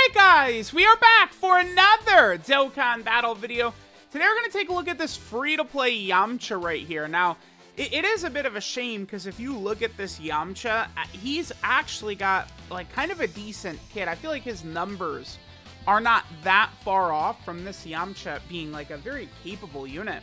Alright guys, we are back for another Dokkan battle video. Today we're going to take a look at this free-to-play Yamcha right here. Now, it is a bit of a shame because if you look at this Yamcha, he's actually got like kind of a decent kit. I feel like his numbers are not that far off from this Yamcha being like a very capable unit.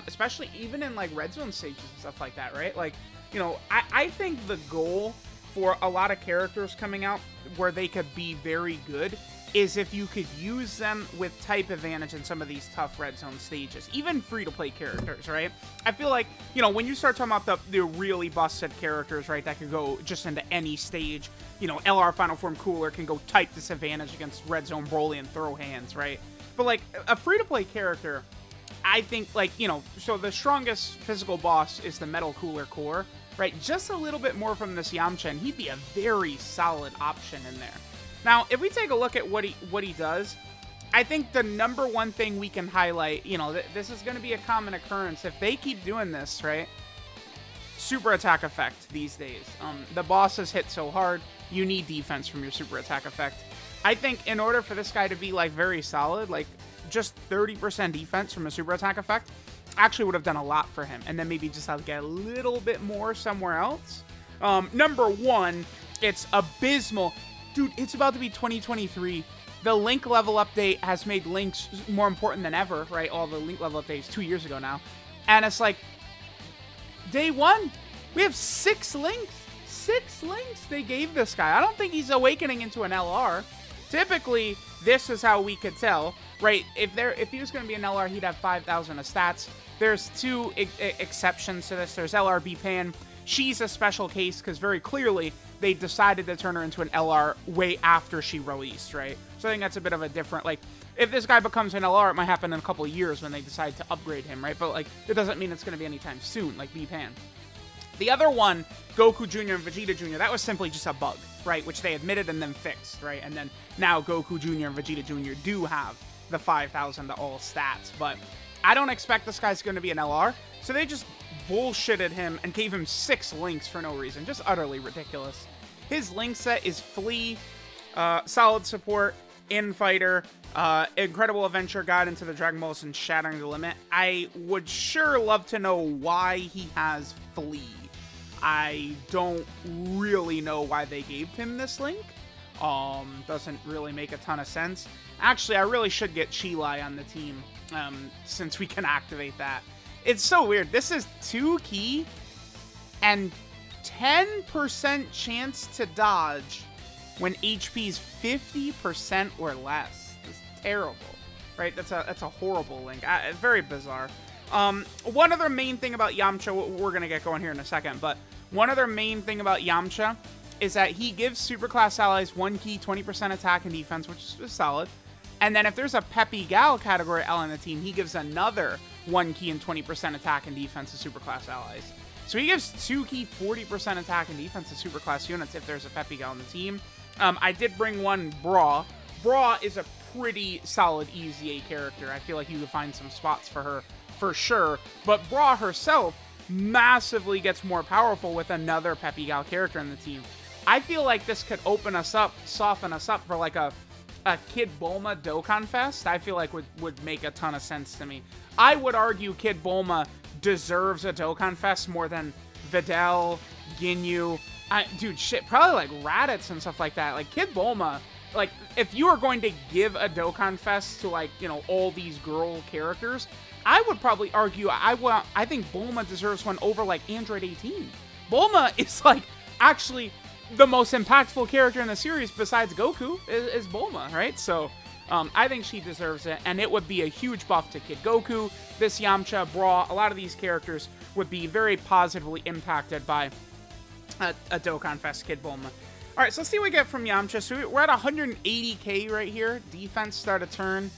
Especially even in like red zone stages and stuff like that, right? Like, you know, I think the goal for a lot of characters coming out where they could be very good is if you could use them with type advantage in some of these tough red zone stages, even free-to-play characters, right? I feel like, you know, when you start talking about the really busted characters, right, that could go just into any stage, you know, LR Final Form Cooler can go type disadvantage against red zone Broly and throw hands, right? But like a free-to-play character, I think, like, you know, so the strongest physical boss is the Metal Cooler Core, right? Just a little bit more from this Yamcha, and he'd be a very solid option in there. Now, if we take a look at what he does, I think the number one thing we can highlight, you know, this is going to be a common occurrence. If they keep doing this, right? Super attack effect these days. The bosses hit so hard, you need defense from your super attack effect. I think in order for this guy to be, like, very solid, like, just 30% defense from a super attack effect actually would have done a lot for him. And then maybe just have to get a little bit more somewhere else. Number one, it's abysmal. Dude, it's about to be 2023. The Link level update has made Links more important than ever, right? All the Link level updates 2 years ago now. And it's like, day one, we have 6 Links. 6 Links they gave this guy. I don't think he's awakening into an LR. Typically, this is how we could tell, right? If he was going to be an LR, he'd have 5,000 of stats. There's two exceptions to this. There's LR Pan. She's a special case because very clearly they decided to turn her into an LR way after she released, right? So I think that's a bit of a different, like, if this guy becomes an LR, it might happen in a couple of years when they decide to upgrade him, right? But, like, it doesn't mean it's going to be anytime soon, like Pan. The other one, Goku Jr. and Vegeta Jr., that was simply just a bug, right? Which they admitted and then fixed, right? And then now Goku Jr. and Vegeta Jr. do have the 5,000 to all stats, but I don't expect this guy's going to be an LR, so they just bullshitted him and gave him 6 links for no reason. Just utterly ridiculous. His link set is Flea, Solid Support, Infighter, Incredible Adventure Guide into the Dragon Balls, and Shattering the Limit. I would sure love to know why he has Flea. I don't really know why they gave him this link. Doesn't really make a ton of sense. Actually, I really should get Chilai on the team, since we can activate that. It's so weird. This is 2 key and 10% chance to dodge when HP is 50% or less. It's terrible, right? That's a horrible link. Very bizarre. One other main thing about Yamcha, we're going to get going here in a second, but one other main thing about Yamcha is that he gives Superclass allies 1 key, 20% attack and defense, which is solid. And then if there's a Peppy Gal category L on the team, he gives another 1 key and 20% attack and defense to Superclass allies. So he gives 2 key, 40% attack and defense to Superclass units if there's a Peppy Gal on the team. I did bring one Bra. Bra is a pretty solid EZA character. I feel like you could find some spots for her for sure. But Bra herself massively gets more powerful with another Peppy Gal character in the team. I feel like this could open us up, soften us up for like a Kid Bulma Dokkan Fest. I feel like would make a ton of sense to me. I would argue Kid Bulma deserves a Dokkan Fest more than Videl, Ginyu. Dude, shit, probably like Raditz and stuff like that. Like Kid Bulma, like if you are going to give a Dokkan Fest to, like, you know, all these girl characters, I would probably argue I think Bulma deserves one over like Android 18. Bulma is like actually the most impactful character in the series besides Goku is Bulma, right? So I think she deserves it, and it would be a huge buff to Kid Goku. This Yamcha, Bra, a lot of these characters would be very positively impacted by a Dokkan Fest Kid Bulma. Alright, so let's see what we get from Yamcha. So we're at 180k right here. Defense start a turn.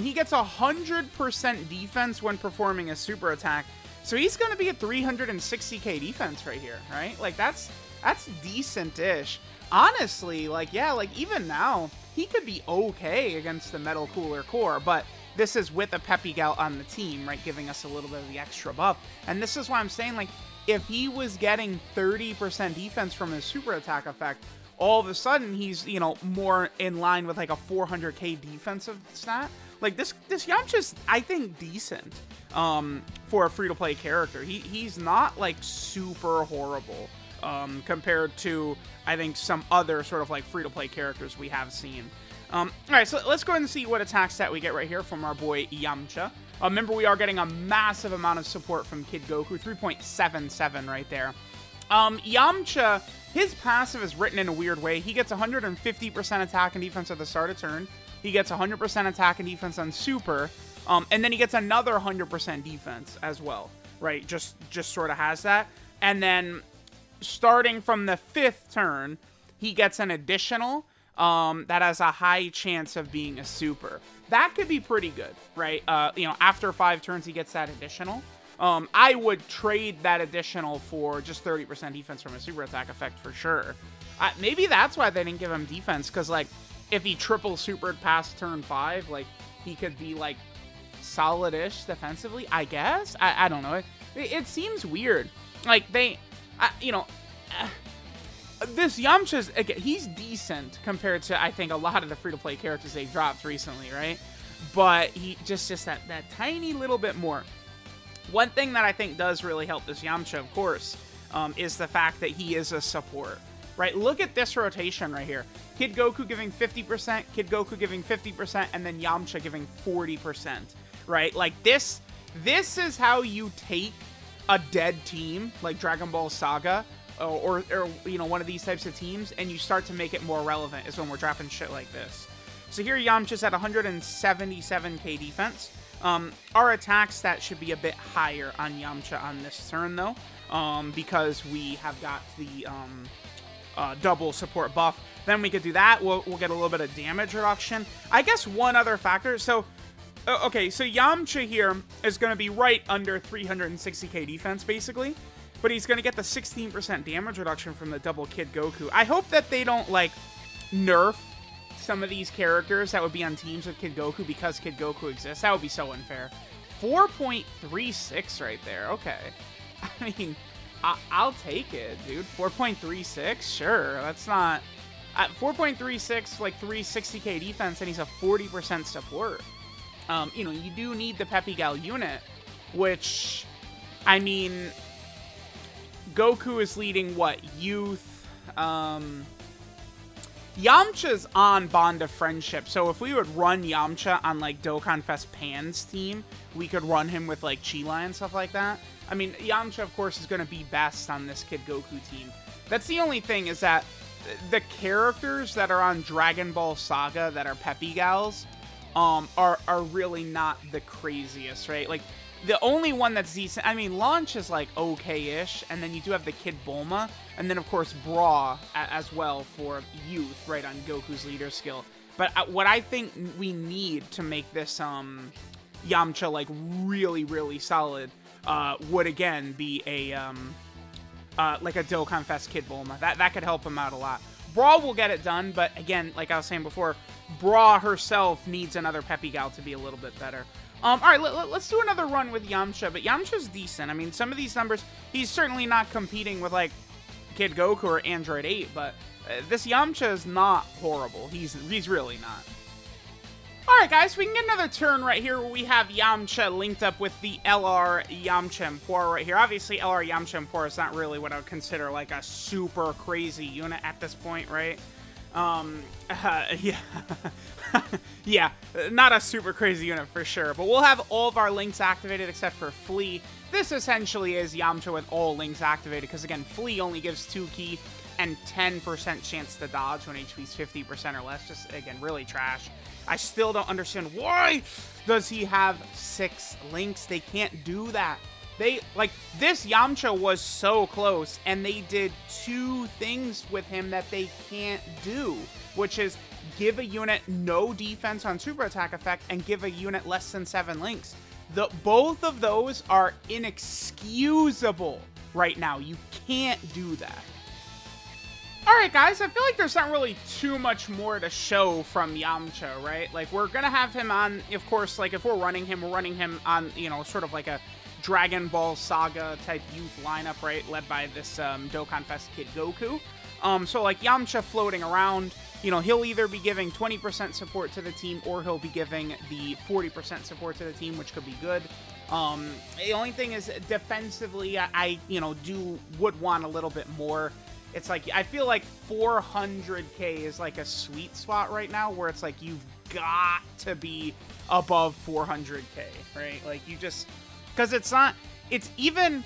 He gets 100% defense when performing a super attack. So he's going to be at 360k defense right here, right? Like, that's decent-ish. Honestly, like, yeah, like, even now, he could be okay against the Metal Cooler Core, but this is with a Peppy Gal on the team, right, giving us a little bit of the extra buff. And this is why I'm saying, like, if he was getting 30% defense from his super attack effect, all of a sudden he's, you know, more in line with like a 400k defensive stat. Like this Yamcha's, I think, decent for a free-to-play character. He's not like super horrible compared to, I think, some other sort of like free-to-play characters we have seen. All right, so let's go ahead and see what attack stat we get right here from our boy Yamcha. Remember, we are getting a massive amount of support from Kid Goku, 3.77 right there. Yamcha, his passive is written in a weird way. He gets 150% attack and defense at the start of turn. He gets 100% attack and defense on Super, and then he gets another 100% defense as well, right? Just sort of has that. And then starting from the 5th turn, he gets an additional that has a high chance of being a Super. That could be pretty good, right? You know, after 5 turns, he gets that additional. I would trade that additional for just 30% defense from a super attack effect for sure. Maybe that's why they didn't give him defense, because, like, if he triple supered past turn 5, like, he could be, like, solid-ish defensively, I guess? I don't know. It seems weird. Like, they, you know, this Yamcha's, again, he's decent compared to, I think, a lot of the free-to-play characters they've dropped recently, right? But he just that tiny little bit more. One thing that I think does really help this Yamcha, of course, is the fact that he is a support, right? Look at this rotation right here. Kid Goku giving 50%, Kid Goku giving 50%, and then Yamcha giving 40%, right? Like, this is how you take a dead team, like Dragon Ball Saga, or you know, one of these types of teams, and you start to make it more relevant, is when we're dropping shit like this. So here Yamcha's at 177k defense. Our attack stat should be a bit higher on Yamcha on this turn, though, because we have got the double support buff. Then we could do that. We'll get a little bit of damage reduction. I guess one other factor. So, okay, so Yamcha here is going to be right under 360k defense, basically. But he's going to get the 16% damage reduction from the double Kid Goku. I hope that they don't, like, nerf some of these characters that would be on teams with Kid Goku because Kid Goku exists. That would be so unfair. 4.36 right there. Okay. I mean, I'll take it, dude. 4.36? Sure. That's not... 4.36, like 360k defense, and he's a 40% support. You know, you do need the Peppy Gal unit, which, I mean, Goku is leading, what, youth? Yamcha's on Bond of Friendship, so if we would run Yamcha on, like, Dokkan Fest Pan's team, we could run him with, like, Chi-Lai and stuff like that. I mean, Yamcha, of course, is going to be best on this Kid Goku team. That's the only thing, is that the characters that are on Dragon Ball Saga that are Peppy Gals are really not the craziest, right? Like, the only one that's decent, I mean, Launch is, like, okay-ish, and then you do have the Kid Bulma, and then, of course, Bra as well for youth, right, on Goku's leader skill. But what I think we need to make this Yamcha, like, really, really solid would, again, be a like a Dokkan Fest Kid Bulma. That could help him out a lot. Bra will get it done, but again, like I was saying before, Bra herself needs another Peppy Gal to be a little bit better. All right, let's do another run with Yamcha, but Yamcha's decent. I mean, some of these numbers, he's certainly not competing with, like, Kid Goku or Android 8, but this Yamcha is not horrible. He's really not. Alright guys, we can get another turn right here where we have Yamcha linked up with the LR Yamcha Emporer right here. Obviously, LR Yamcha Emporer is not really what I would consider like a super crazy unit at this point, right? Yeah. Yeah, not a super crazy unit for sure, but we'll have all of our links activated except for Flea. This essentially is Yamcha with all links activated, because again, Flea only gives 2 ki and 10% chance to dodge when HP's 50% or less. Just, again, really trash. I still don't understand why does he have 6 links. They can't do that. They, like, this Yamcha was so close, and they did 2 things with him that they can't do, which is give a unit no defense on super attack effect and give a unit less than 7 links. Both of those are inexcusable right now. You can't do that. Alright guys, I feel like there's not really too much more to show from Yamcha, right? Like, we're gonna have him on, of course, like, if we're running him on, you know, sort of like a Dragon Ball Saga type youth lineup, right? Led by this Dokkan Fest Kid Goku. So like Yamcha floating around, you know, he'll either be giving 20% support to the team or he'll be giving the 40% support to the team, which could be good. The only thing is defensively, I you know, would want a little bit more. It's like, I feel like 400k is like a sweet spot right now where it's like you've got to be above 400k, right? Like you just, because it's even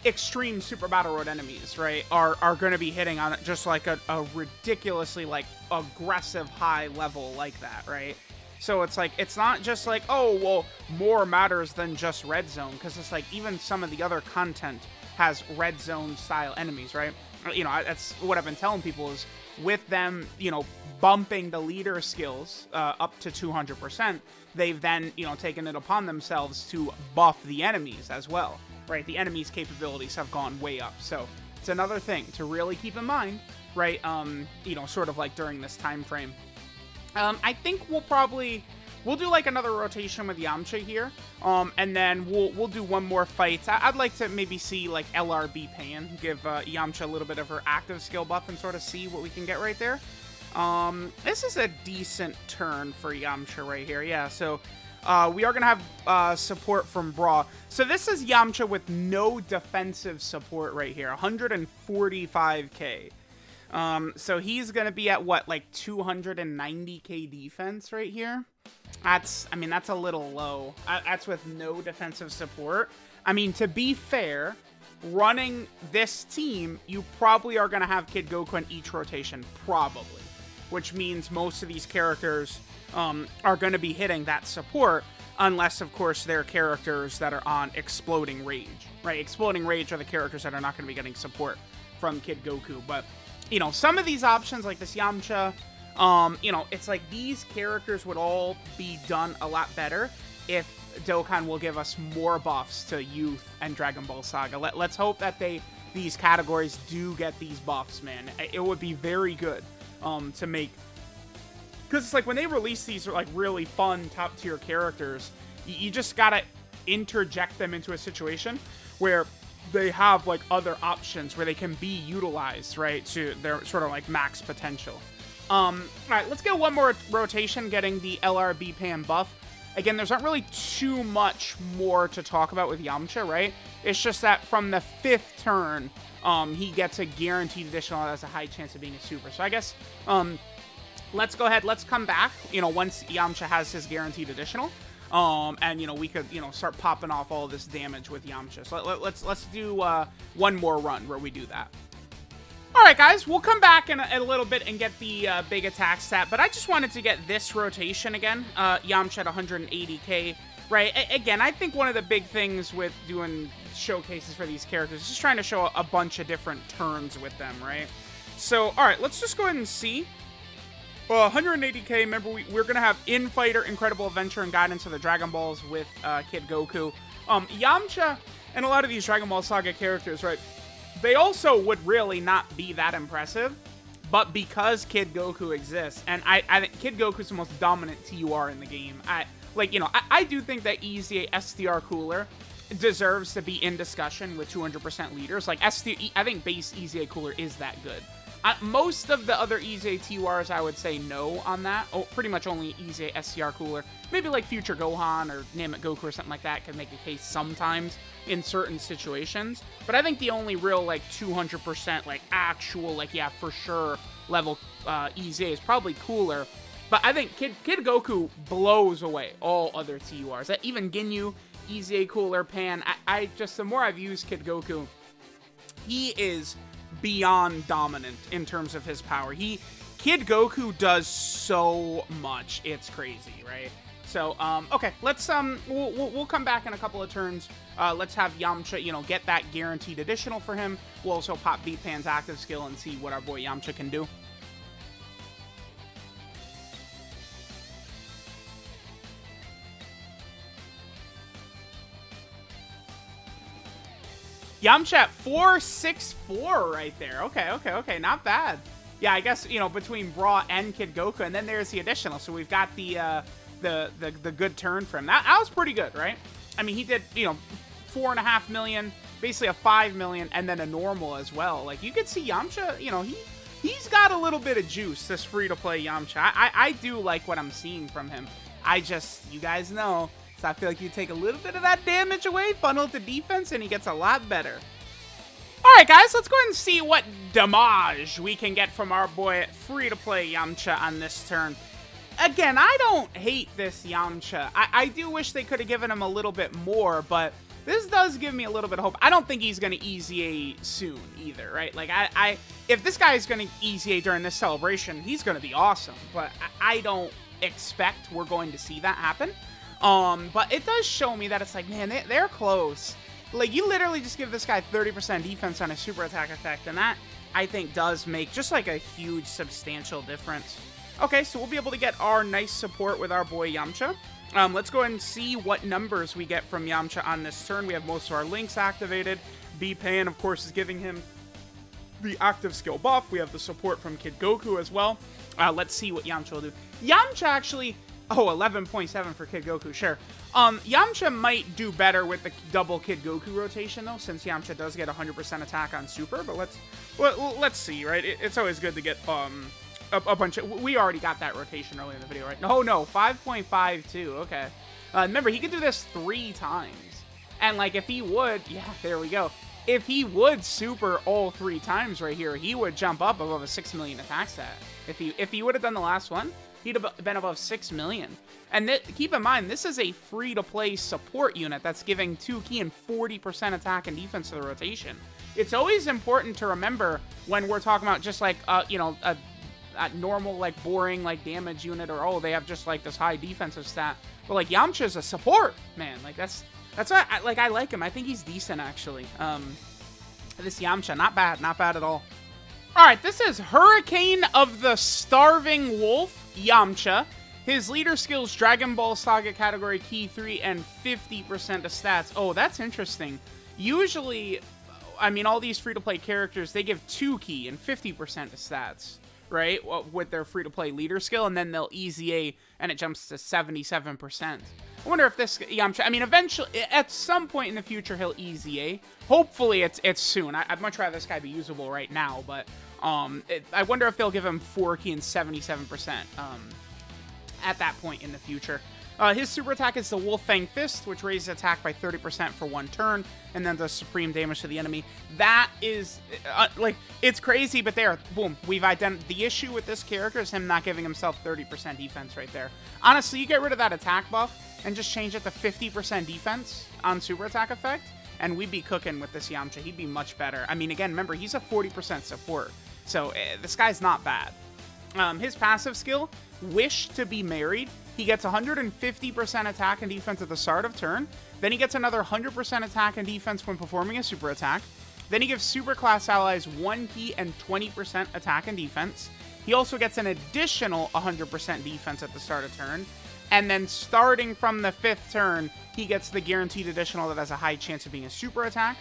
extreme Super Battle Road enemies, right, are going to be hitting on it just like a ridiculously like aggressive high level like that, right? So it's like, it's not just like, oh, well, more matters than just red zone, because it's like even some of the other content has red zone style enemies, right? You know, that's what I've been telling people is with them, you know, bumping the leader skills up to 200%, they've then, you know, taken it upon themselves to buff the enemies as well, right? The enemies' capabilities have gone way up. So it's another thing to really keep in mind, right? You know, sort of like during this time frame. I think we'll do like another rotation with Yamcha here, and then we'll do one more fight. I'd like to maybe see like LRB Pan give Yamcha a little bit of her active skill buff and sort of see what we can get right there. This is a decent turn for Yamcha right here. Yeah, so we are gonna have support from Bra. So this is Yamcha with no defensive support right here, 145k. So he's gonna be at what, like 290k defense right here. That's, I mean, that's a little low. That's with no defensive support. I mean, to be fair, running this team, you probably are going to have Kid Goku in each rotation, probably. Which means most of these characters are going to be hitting that support, unless, of course, they're characters that are on Exploding Rage, right? Exploding Rage are the characters that are not going to be getting support from Kid Goku. But, you know, some of these options, like this Yamcha, you know, it's like these characters would all be done a lot better if Dokkan will give us more buffs to Youth and Dragon Ball Saga. Let's hope that these categories do get these buffs, man. It would be very good to make, because it's like when they release these like really fun top tier characters, you just gotta interject them into a situation where they have like other options where they can be utilized, right, to their sort of like max potential. All right, let's get one more rotation, getting the LRB Pan buff. Again, there's not really too much more to talk about with Yamcha, right? It's just that from the 5th turn, he gets a guaranteed additional that has a high chance of being a super. So I guess, let's go ahead, let's come back, you know, once Yamcha has his guaranteed additional. And, you know, we could, you know, start popping off all this damage with Yamcha. So let's do one more run where we do that. Alright guys, we'll come back in a little bit and get the big attack stat, but I just wanted to get this rotation again, Yamcha at 180k, right? Again, I think one of the big things with doing showcases for these characters is just trying to show a bunch of different turns with them, right? So, alright, let's just go ahead and see. 180k, remember, we're going to have Infighter, Incredible Adventure, and Guidance of the Dragon Balls with Kid Goku. Yamcha and a lot of these Dragon Ball Saga characters, right? They also would really not be that impressive, but because Kid Goku exists, and I think Kid Goku is the most dominant TUR in the game. I do think that EZA STR Cooler deserves to be in discussion with 200% leaders. Like, I think base EZA Cooler is that good. Most of the other EZA TURs, I would say no on that. Oh, pretty much only EZA STR Cooler. Maybe like Future Gohan or Name It Goku or something like that can make a case sometimes in certain situations. But I think the only real like 200% like actual like yeah for sure level EZA is probably Cooler. But I think Kid Goku blows away all other TURs. Even Ginyu, EZA Cooler, Pan. I just, the more I've used Kid Goku, he is beyond dominant in terms of his power. Kid Goku does so much, it's crazy, right? So okay, let's we'll come back in a couple of turns. Let's have Yamcha, you know, get that guaranteed additional for him. We'll also pop Beat Pan's active skill and see what our boy Yamcha can do. Yamcha at 464 right there. Okay, not bad. Yeah, I guess, you know, between Bra and Kid Goku, and then there's the additional. So we've got the good turn for him. That was pretty good, right? I mean, he did, you know, 4.5 million, basically a 5 million, and then a normal as well. Like, you could see Yamcha, you know, he's got a little bit of juice, this free-to-play Yamcha. I do like what I'm seeing from him. You guys know, so I feel like you take a little bit of that damage away, funnel it to defense, and he gets a lot better. Alright guys, let's go ahead and see what damage we can get from our boy free-to-play Yamcha on this turn. Again, I don't hate this Yamcha. I do wish they could have given him a little bit more, but this does give me a little bit of hope. I don't think he's going to easy A soon either, right? Like, if this guy is going to easy A during this celebration, he's going to be awesome, but I don't expect we're going to see that happen. But it does show me that it's like, man, they're close. Like, you literally just give this guy 30% defense on a super attack effect, and that, I think, does make just, like, a huge, substantial difference. Okay, so we'll be able to get our nice support with our boy Yamcha. Let's go ahead and see what numbers we get from Yamcha on this turn. We have most of our links activated. B-Pan, of course, is giving him the active skill buff. We have the support from Kid Goku as well. Let's see what Yamcha will do. Yamcha actually... Oh, 11.7 for Kid Goku, sure. Yamcha might do better with the double Kid Goku rotation, though, since Yamcha does get 100% attack on Super. But let's see, right? It's always good to get a bunch of... We already got that rotation early in the video, right? No, 5.52, okay. Remember, he could do this 3 times. And, like, if he would... Yeah, there we go. If he would Super all 3 times right here, he would jump up above a 6 million attack stat. If he would have done the last one, he'd have been above 6 million. And keep in mind, this is a free-to-play support unit that's giving 2 key and 40% attack and defense to the rotation. It's always important to remember when we're talking about just like, you know, a normal, like, boring, like, damage unit, or, oh, they have just, like, this high defensive stat. But, like, Yamcha's a support, man. Like, that's why, I like him. I think he's decent, actually. This Yamcha, not bad at all. Alright, this is Hurricane of the Starving Wolf, Yamcha. His leader skills, Dragon Ball Saga category key 3 and 50% of stats. Oh, that's interesting. Usually, I mean, all these free-to-play characters, they give 2 key and 50% of stats, right? With their free-to-play leader skill, and then they'll easy A, and it jumps to 77%. I wonder if this Yamcha, I mean, eventually, at some point in the future, he'll easy A. Hopefully, it's soon. I'd much rather this guy be usable right now, but I wonder if they'll give him 4 key and 77% at that point in the future. His super attack is the Wolf Fang Fist, which raises attack by 30% for 1 turn, and then does supreme damage to the enemy. That is, like, it's crazy, but there, boom, we've identified. The issue with this character is him not giving himself 30% defense right there. Honestly, you get rid of that attack buff and just change it to 50% defense on super attack effect, and we'd be cooking with this Yamcha. He'd be much better. I mean, again, remember, he's a 40% support, so this guy's not bad. His passive skill, Wish to be Married. He gets 150% attack and defense at the start of turn. Then he gets another 100% attack and defense when performing a super attack. Then he gives super class allies 1 key and 20% attack and defense. He also gets an additional 100% defense at the start of turn. And then starting from the 5th turn, he gets the guaranteed additional that has a high chance of being a super attack.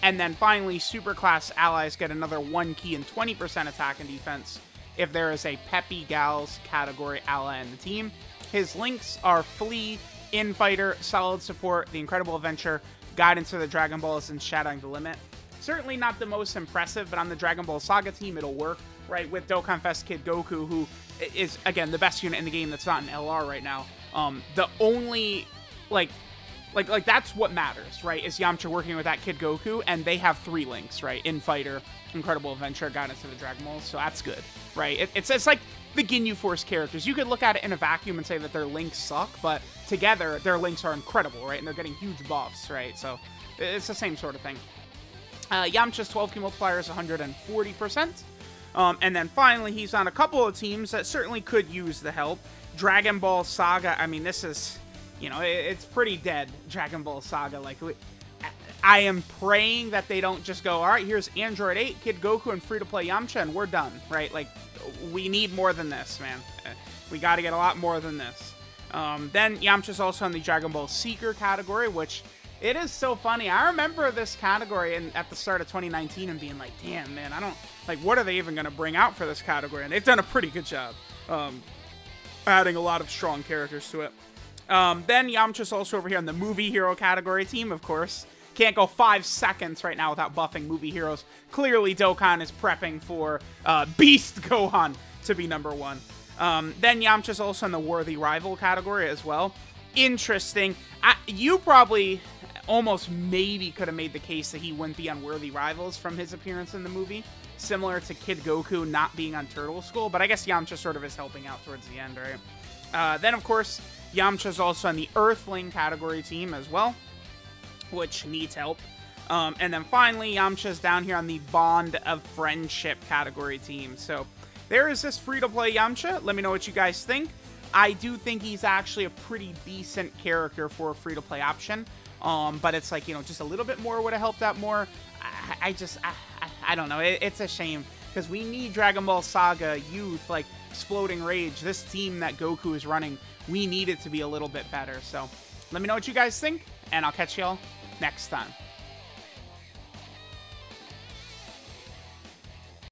And then finally, super class allies get another 1 key and 20% attack and defense if there is a Peppy Gals category ally in the team. His links are Flea, Infighter, Solid Support, The Incredible Adventure, Guidance of the Dragon Balls, and Shadowing the Limit. Certainly not the most impressive, but on the Dragon Ball Saga team, it'll work, right? With Dokkan Fest Kid Goku, who is, again, the best unit in the game that's not in LR right now. The only, like that's what matters, right? Is Yamcha working with that Kid Goku, and they have 3 links, right? Infighter, Incredible Adventure, Guidance of the Dragon Balls, so that's good, right? It's like the Ginyu Force characters. You could look at it in a vacuum and say that their links suck, but together, their links are incredible, right? And they're getting huge buffs, right? So it's the same sort of thing. Yamcha's 12 key multiplier is 140%. And then finally, he's on a couple of teams that certainly could use the help. Dragon Ball Saga, I mean, this is, you know, it's pretty dead, Dragon Ball Saga. Like, I am praying that they don't just go, all right, here's Android 8, Kid Goku, and free-to-play Yamcha, and we're done, right? Like, we need more than this, man. We got to get a lot more than this. Then Yamcha's also in the Dragon Ball Seeker category, which it is so funny. I remember this category at the start of 2019 and being like, damn, man, I don't, like, what are they even going to bring out for this category? And they've done a pretty good job adding a lot of strong characters to it. Then Yamcha's also over here on the Movie Hero category team, of course. can't go 5 seconds right now without buffing movie heroes. Clearly, Dokkan is prepping for Beast Gohan to be #1. Then Yamcha's also in the worthy rival category as well. Interesting. You probably almost maybe could have made the case that he wouldn't be on worthy rivals from his appearance in the movie, similar to Kid Goku not being on Turtle School, but I guess Yamcha sort of is helping out towards the end, right? Then, of course, Yamcha's also on the Earthling category team as well, which needs help. And then finally, Yamcha's down here on the Bond of Friendship category team. So there is this free-to-play Yamcha. Let me know what you guys think. I do think he's actually a pretty decent character for a free-to-play option. But it's like, you know, just a little bit more would have helped out more. I don't know. It's a shame because we need Dragon Ball Saga Youth, like Exploding Rage. This team that Goku is running, we need it to be a little bit better. So let me know what you guys think, and I'll catch y'all next time.